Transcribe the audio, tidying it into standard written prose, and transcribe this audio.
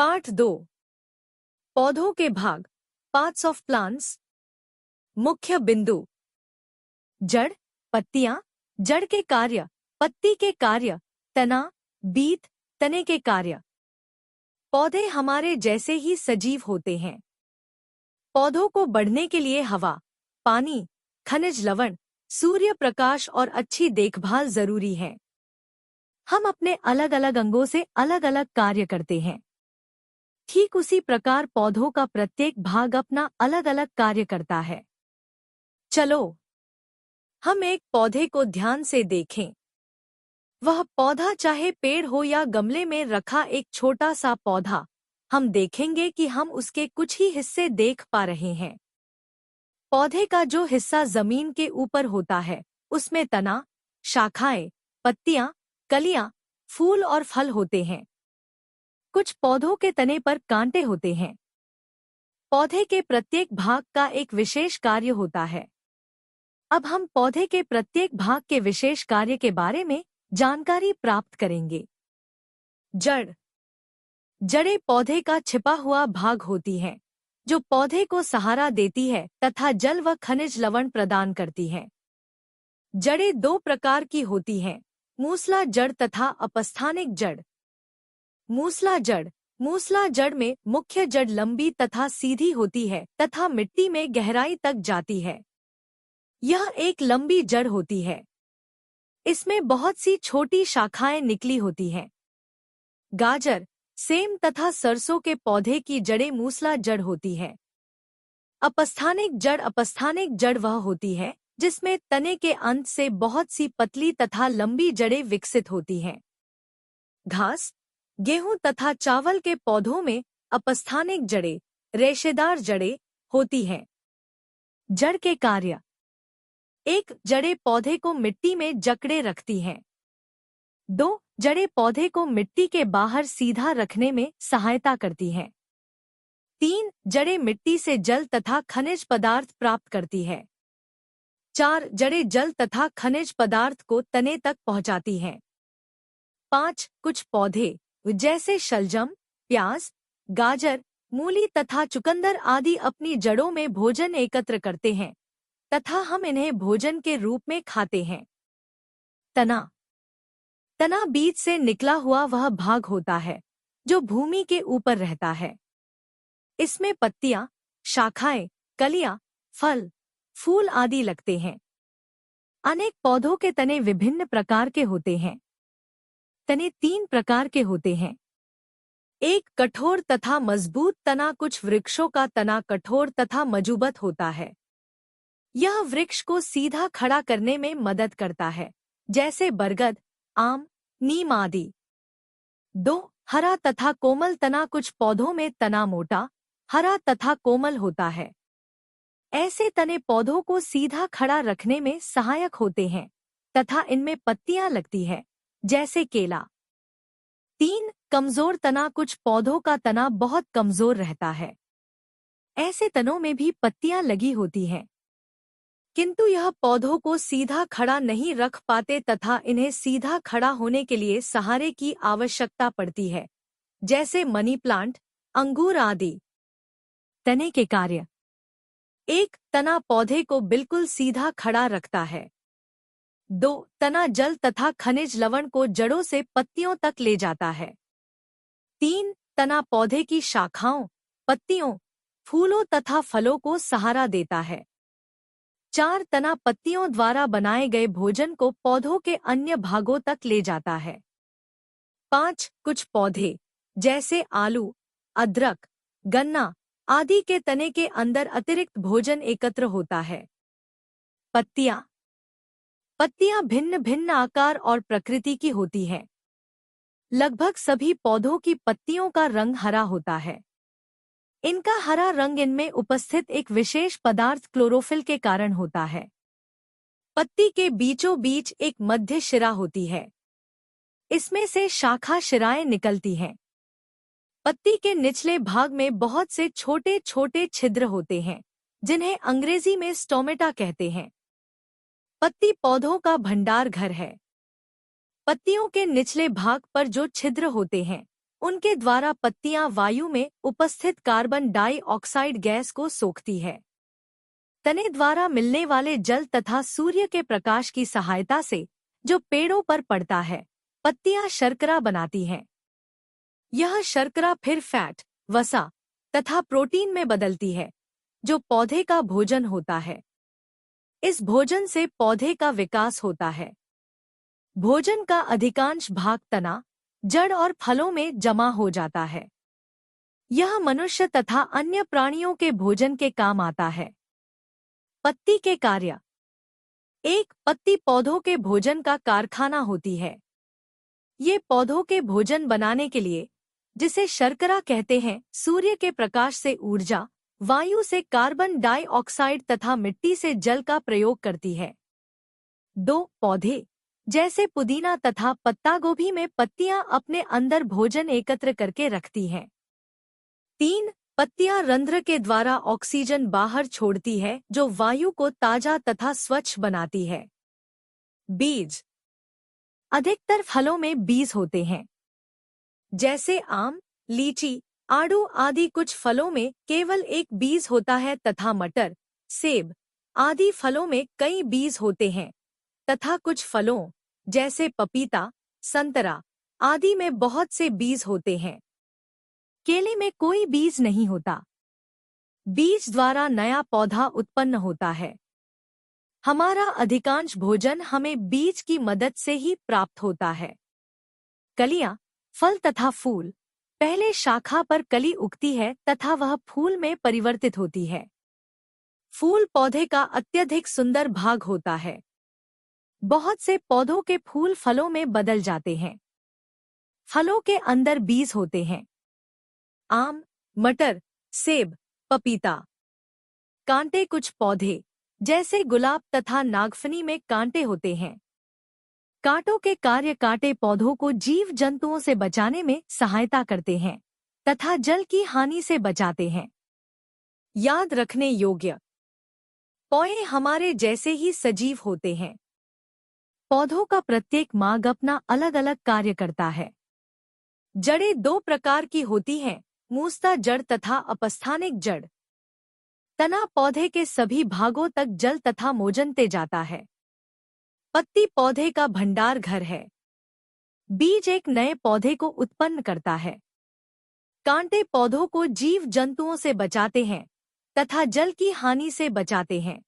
पाठ 2 पौधों के भाग पार्ट्स ऑफ प्लांट्स। मुख्य बिंदु। जड़, पत्तियां, जड़ के कार्य, पत्ती के कार्य, तना, बीज, तने के कार्य। पौधे हमारे जैसे ही सजीव होते हैं। पौधों को बढ़ने के लिए हवा, पानी, खनिज लवण, सूर्य प्रकाश और अच्छी देखभाल जरूरी है। हम अपने अलग अलग अंगों से अलग अलग कार्य करते हैं। ठीक उसी प्रकार पौधों का प्रत्येक भाग अपना अलग अलग कार्य करता है। चलो हम एक पौधे को ध्यान से देखें। वह पौधा चाहे पेड़ हो या गमले में रखा एक छोटा सा पौधा, हम देखेंगे कि हम उसके कुछ ही हिस्से देख पा रहे हैं। पौधे का जो हिस्सा जमीन के ऊपर होता है उसमें तना, शाखाएं, पत्तियां, कलियां, फूल और फल होते हैं। कुछ पौधों के तने पर कांटे होते हैं। पौधे के प्रत्येक भाग का एक विशेष कार्य होता है। अब हम पौधे के प्रत्येक भाग के विशेष कार्य के बारे में जानकारी प्राप्त करेंगे। जड़। जड़ें पौधे का छिपा हुआ भाग होती हैं, जो पौधे को सहारा देती है तथा जल व खनिज लवण प्रदान करती हैं। जड़ें दो प्रकार की होती हैं, मूसला जड़ तथा अपस्थानिक जड़। मूसला जड़ में मुख्य जड़ लंबी तथा सीधी होती है तथा मिट्टी में गहराई तक जाती है। यह एक लंबी जड़ होती है। इसमें बहुत सी छोटी शाखाएं निकली होती हैं। गाजर, सेम तथा सरसों के पौधे की जड़ें मूसला जड़ होती है। अपस्थानिक जड़ वह होती है जिसमें तने के अंत से बहुत सी पतली तथा लंबी जड़ें विकसित होती हैं। घास, गेहूं तथा चावल के पौधों में अपस्थानिक जड़ें, रेशेदार जड़ें होती हैं। जड़ के कार्य। एक, जड़ें पौधे को मिट्टी में जकड़े रखती हैं। 2, जड़ें पौधे को मिट्टी के बाहर सीधा रखने में सहायता करती हैं। 3, जड़ें मिट्टी से जल तथा खनिज पदार्थ प्राप्त करती है। 4, जड़ें जल तथा खनिज पदार्थ को तने तक पहुंचाती हैं। 5, कुछ पौधे जैसे शलजम, प्याज, गाजर, मूली तथा चुकंदर आदि अपनी जड़ों में भोजन एकत्र करते हैं तथा हम इन्हें भोजन के रूप में खाते हैं। तना बीज से निकला हुआ वह भाग होता है जो भूमि के ऊपर रहता है। इसमें पत्तियां, शाखाएं, कलियां, फल, फूल आदि लगते हैं। अनेक पौधों के तने विभिन्न प्रकार के होते हैं। तने 3 प्रकार के होते हैं। एक, कठोर तथा मजबूत तना। कुछ वृक्षों का तना कठोर तथा मजबूत होता है। यह वृक्ष को सीधा खड़ा करने में मदद करता है, जैसे बरगद, आम, नीम आदि। 2, हरा तथा कोमल तना। कुछ पौधों में तना मोटा, हरा तथा कोमल होता है। ऐसे तने पौधों को सीधा खड़ा रखने में सहायक होते हैं तथा इनमें पत्तियां लगती है, जैसे केला। 3, कमजोर तना। कुछ पौधों का तना बहुत कमजोर रहता है। ऐसे तनों में भी पत्तियां लगी होती हैं, किंतु यह पौधों को सीधा खड़ा नहीं रख पाते तथा इन्हें सीधा खड़ा होने के लिए सहारे की आवश्यकता पड़ती है, जैसे मनी प्लांट, अंगूर आदि। तने के कार्य। 1, तना पौधे को बिल्कुल सीधा खड़ा रखता है। 2, तना जल तथा खनिज लवण को जड़ों से पत्तियों तक ले जाता है। 3, तना पौधे की शाखाओं, पत्तियों, फूलों तथा फलों को सहारा देता है। 4, तना पत्तियों द्वारा बनाए गए भोजन को पौधों के अन्य भागों तक ले जाता है। 5, कुछ पौधे जैसे आलू, अदरक, गन्ना आदि के तने के अंदर अतिरिक्त भोजन एकत्र होता है। पत्तियां भिन्न भिन्न आकार और प्रकृति की होती हैं। लगभग सभी पौधों की पत्तियों का रंग हरा होता है। इनका हरा रंग इनमें उपस्थित एक विशेष पदार्थ क्लोरोफिल के कारण होता है। पत्ती के बीचों बीच एक मध्य शिरा होती है। इसमें से शाखा शिराएं निकलती हैं। पत्ती के निचले भाग में बहुत से छोटे छोटे छिद्र होते हैं, जिन्हें अंग्रेजी में स्टोमेटा कहते हैं। पत्ती पौधों का भंडार घर है। पत्तियों के निचले भाग पर जो छिद्र होते हैं उनके द्वारा पत्तियां वायु में उपस्थित कार्बन डाइऑक्साइड गैस को सोखती है। तने द्वारा मिलने वाले जल तथा सूर्य के प्रकाश की सहायता से जो पेड़ों पर पड़ता है, पत्तियां शर्करा बनाती हैं। यह शर्करा फिर फैट, वसा तथा प्रोटीन में बदलती है, जो पौधे का भोजन होता है। इस भोजन से पौधे का विकास होता है। भोजन का अधिकांश भाग तना, जड़ और फलों में जमा हो जाता है। यह मनुष्य तथा अन्य प्राणियों के भोजन के काम आता है। पत्ती के कार्य। एक पत्ती पौधों के भोजन का कारखाना होती है। ये पौधों के भोजन बनाने के लिए, जिसे शर्करा कहते हैं, सूर्य के प्रकाश से ऊर्जा, वायु से कार्बन डाइऑक्साइड तथा मिट्टी से जल का प्रयोग करती है। 2. पौधे जैसे पुदीना तथा पत्ता गोभी में पत्तियां अपने अंदर भोजन एकत्र करके रखती हैं। 3. पत्तियां रंध्र के द्वारा ऑक्सीजन बाहर छोड़ती है, जो वायु को ताजा तथा स्वच्छ बनाती है। बीज। अधिकतर फलों में बीज होते हैं, जैसे आम, लीची, आड़ू आदि। कुछ फलों में केवल एक बीज होता है तथा मटर, सेब आदि फलों में कई बीज होते हैं तथा कुछ फलों जैसे पपीता, संतरा आदि में बहुत से बीज होते हैं। केले में कोई बीज नहीं होता। बीज द्वारा नया पौधा उत्पन्न होता है। हमारा अधिकांश भोजन हमें बीज की मदद से ही प्राप्त होता है। कलियां, फल तथा फूल। पहले शाखा पर कली उगती है तथा वह फूल में परिवर्तित होती है। फूल पौधे का अत्यधिक सुंदर भाग होता है। बहुत से पौधों के फूल फलों में बदल जाते हैं। फलों के अंदर बीज होते हैं। आम, मटर, सेब, पपीता। कांटे। कुछ पौधे जैसे गुलाब तथा नागफनी में कांटे होते हैं। कांटों के कार्य कांटे पौधों को जीव जंतुओं से बचाने में सहायता करते हैं तथा जल की हानि से बचाते हैं। याद रखने योग्य। पौधे हमारे जैसे ही सजीव होते हैं। पौधों का प्रत्येक मार्ग अपना अलग अलग कार्य करता है। जड़ें 2 प्रकार की होती हैं, मूसता जड़ तथा अपस्थानिक जड़। तना पौधे के सभी भागों तक जल तथा मोजनते जाता है। पत्ती पौधे का भंडार घर है। बीज एक नए पौधे को उत्पन्न करता है। कांटे पौधों को जीव जंतुओं से बचाते हैं तथा जल की हानि से बचाते हैं।